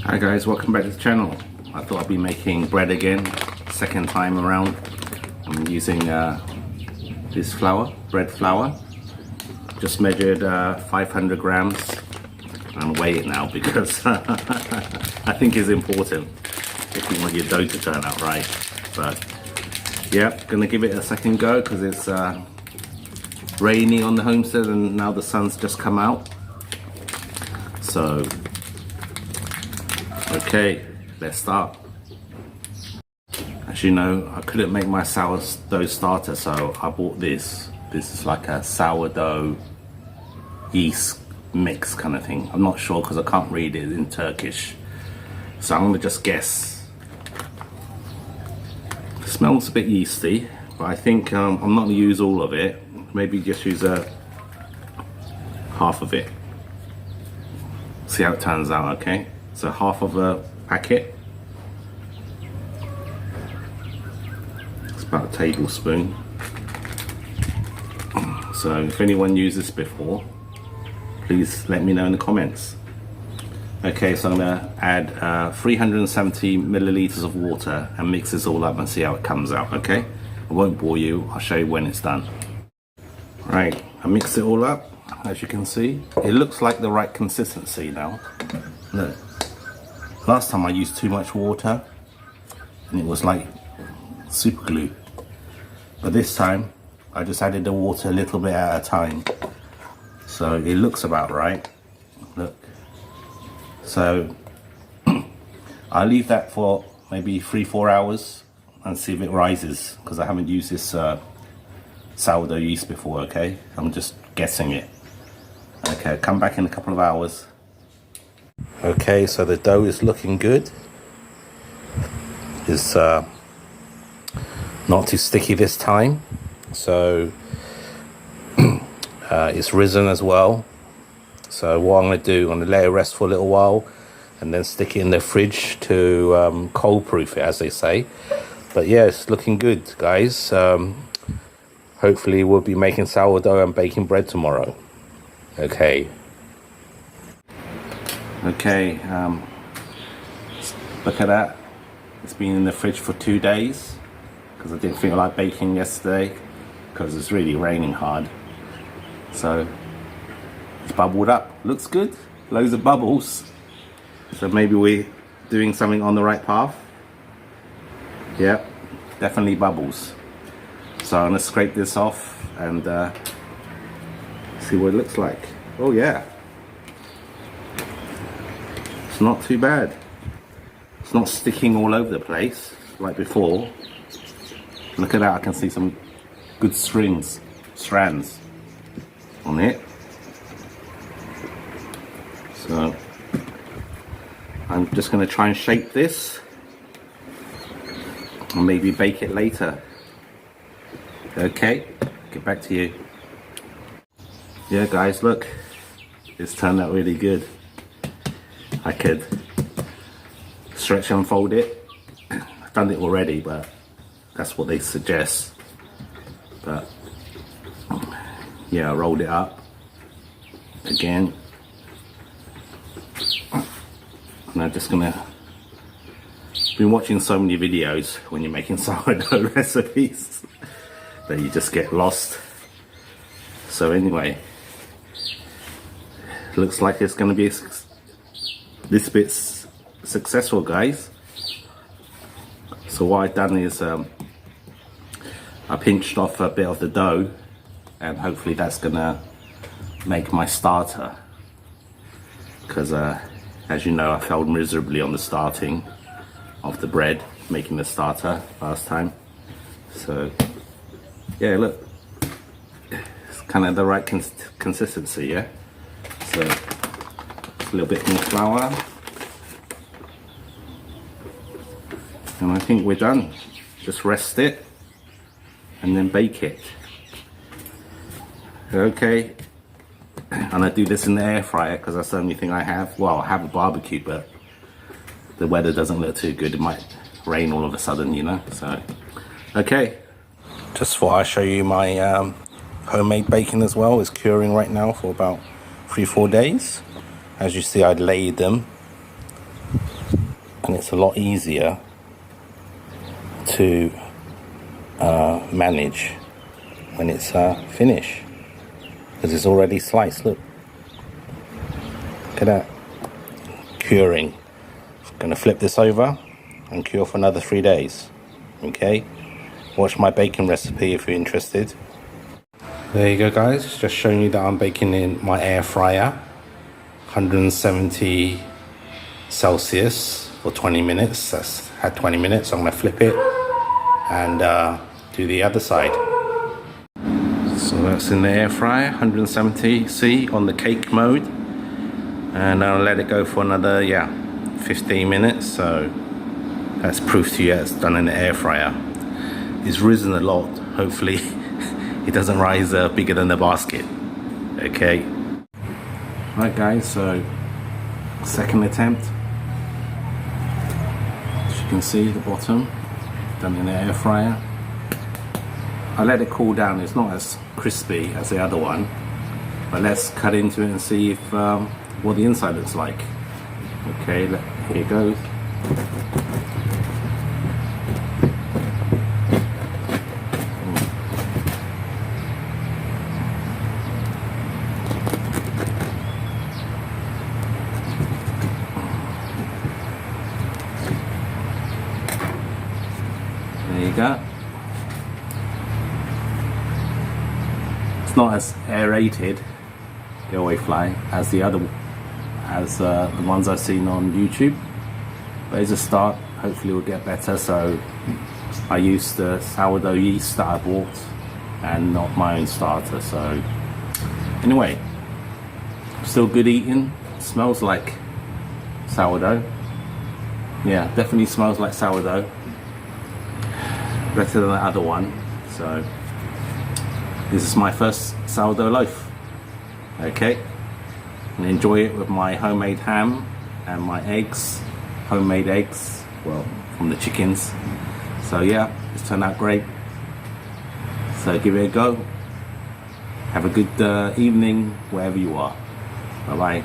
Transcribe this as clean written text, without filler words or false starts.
Hi guys, welcome back to the channel. I thought I'd be making bread again, second time around. I'm using this flour, bread flour. Just measured 500 grams and weigh it now because I think it's important if you want your dough to turn out right. But yeah, gonna give it a second go because it's rainy on the homestead and now the sun's just come out. So okay, let's start. As you know, I couldn't make my sourdough starter, so I bought this. This is like a sourdough yeast mix kind of thing. I'm not sure because I can't read it in Turkish, so I'm gonna just guess. It smells a bit yeasty, but I think I'm not gonna use all of it. Maybe just use half of it. See how it turns out, okay? So half of a packet. It's about a tablespoon. So if anyone used this before, please let me know in the comments. Okay, so I'm gonna add 370 milliliters of water and mix this all up and see how it comes out, okay? I won't bore you, I'll show you when it's done. Right, I mixed it all up, as you can see. It looks like the right consistency now. Look. Last time I used too much water and it was like super glue. But this time I just added the water a little bit at a time. So it looks about right. Look. So I'll leave that for maybe 3-4 hours and see if it rises because I haven't used this sourdough yeast before, okay? I'm just guessing it. Okay, come back in a couple of hours. Okay, so the dough is looking good. It's not too sticky this time. So it's risen as well. So what I'm going to do, I'm going to let it rest for a little while and then stick it in the fridge to cold proof it, as they say. But yeah, it's looking good, guys. Hopefully we'll be making sourdough and baking bread tomorrow. Okay. Okay, look at that. It's been in the fridge for 2 days because I didn't feel like baking yesterday because it's really raining hard. So it's bubbled up. Looks good. Loads of bubbles. So maybe we're doing something on the right path. Yep, definitely bubbles. So I'm gonna scrape this off and see what it looks like. Oh yeah. It's not too bad. It's not sticking all over the place like before. Look at that, I can see some good strands on it. So I'm just going to try and shape this and maybe bake it later. Okay, get back to you. Yeah guys, look, it's turned out really good. I could stretch and fold it. I've done it already, but that's what they suggest. But yeah, I rolled it up again. And I'm just gonna, been watching so many videos when you're making sourdough recipes that you just get lost. So anyway, looks like it's gonna be this bit's successful, guys. So what I've done is I pinched off a bit of the dough and hopefully that's gonna make my starter because as you know, I failed miserably on the starting of the bread, making the starter last time. So yeah, look, it's kind of the right consistency, yeah. So a little bit more flour and I think we're done. Just rest it and then bake it. Okay, and I do this in the air fryer because that's the only thing I have. Well, I have a barbecue, but the weather doesn't look too good. It might rain all of a sudden, you know. So okay, just thought I'd show you my homemade bacon as well. It's curing right now for about 3-4 days. As you see, I'd laid them and it's a lot easier to manage when it's finished, because it's already sliced. Look at that, curing. I'm gonna flip this over and cure for another 3 days. Okay, watch my baking recipe if you're interested. There you go, guys, just showing you that I'm baking in my air fryer, 170 Celsius for 20 minutes. That's had 20 minutes. I'm gonna flip it and do the other side. So that's in the air fryer, 170C on the cake mode, and I'll let it go for another 15 minutes. So that's proof to you it's done in the air fryer. It's risen a lot. Hopefully it doesn't rise bigger than the basket. Okay. Right, guys, so second attempt. As you can see, the bottom done in the air fryer. I let it cool down. It's not as crispy as the other one, but let's cut into it and see if what the inside looks like. Okay, here it goes. There you go. It's not as aerated, the away fly, as the ones I've seen on YouTube, but it's a start. Hopefully we'll get better. So I used the sourdough yeast that I bought and not my own starter. So anyway, still good eating. Smells like sourdough. Yeah, definitely smells like sourdough. Better than the other one. So this is my first sourdough loaf. Okay, and enjoy it with my homemade ham and my eggs, homemade eggs, well, from the chickens. So yeah, it's turned out great. So give it a go. Have a good evening wherever you are. Bye bye.